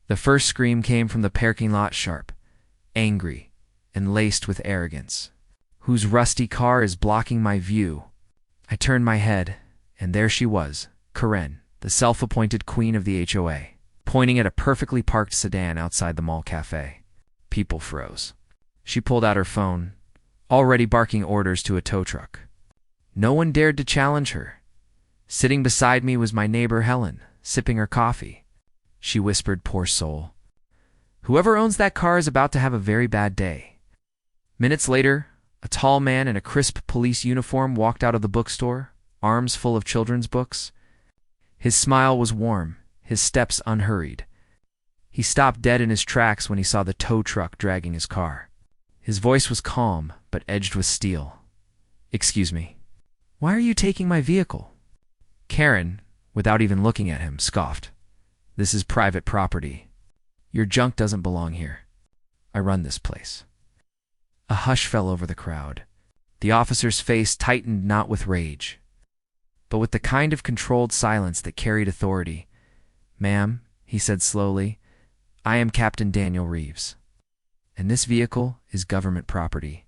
The first scream came from the parking lot, sharp, angry, and laced with arrogance. "Whose rusty car is blocking my view?" I turned my head, and there she was, Karen, the self-appointed queen of the HOA, pointing at a perfectly parked sedan outside the mall cafe. People froze. She pulled out her phone, already barking orders to a tow truck. No one dared to challenge her. Sitting beside me was my neighbor Helen, sipping her coffee. She whispered, "Poor soul. Whoever owns that car is about to have a very bad day." Minutes later, a tall man in a crisp police uniform walked out of the bookstore, arms full of children's books. His smile was warm, his steps unhurried. He stopped dead in his tracks when he saw the tow truck dragging his car. His voice was calm, but edged with steel. "Excuse me. Why are you taking my vehicle?" Karen, without even looking at him, scoffed. "This is private property. Your junk doesn't belong here. I run this place." A hush fell over the crowd. The officer's face tightened not with rage, but with the kind of controlled silence that carried authority. "Ma'am," he said slowly, "I am Captain Daniel Reeves, and this vehicle is government property.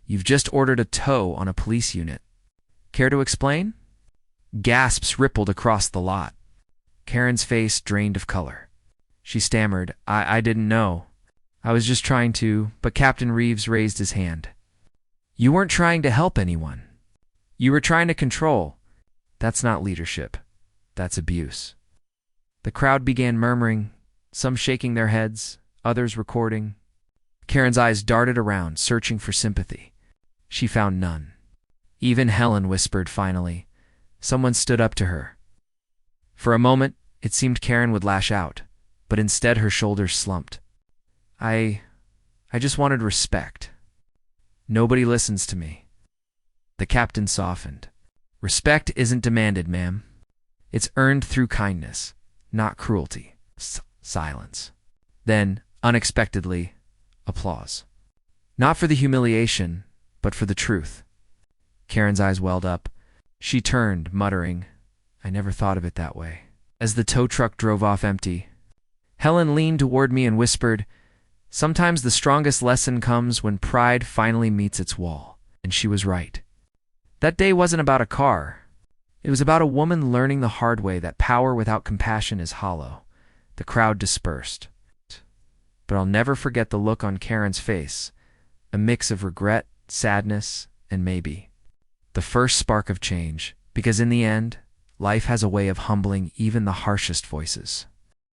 You've just ordered a tow on a police unit. Care to explain?" Gasps rippled across the lot. Karen's face drained of color. She stammered, I didn't know. I was just trying to," but Captain Reeves raised his hand. "You weren't trying to help anyone. You were trying to control. That's not leadership. That's abuse." The crowd began murmuring, some shaking their heads, others recording. Karen's eyes darted around, searching for sympathy. She found none. Even Helen whispered finally. Someone stood up to her. For a moment, it seemed Karen would lash out, but instead her shoulders slumped. I just wanted respect. Nobody listens to me." The captain softened. "Respect isn't demanded, ma'am. It's earned through kindness, not cruelty." Silence. Then, unexpectedly, applause. Not for the humiliation, but for the truth. Karen's eyes welled up. She turned, muttering, "I never thought of it that way." As the tow truck drove off empty, Helen leaned toward me and whispered, "Sometimes the strongest lesson comes when pride finally meets its wall." And she was right. That day wasn't about a car. It was about a woman learning the hard way that power without compassion is hollow. The crowd dispersed. But I'll never forget the look on Karen's face, a mix of regret, sadness, and maybe the first spark of change, because in the end, life has a way of humbling even the harshest voices.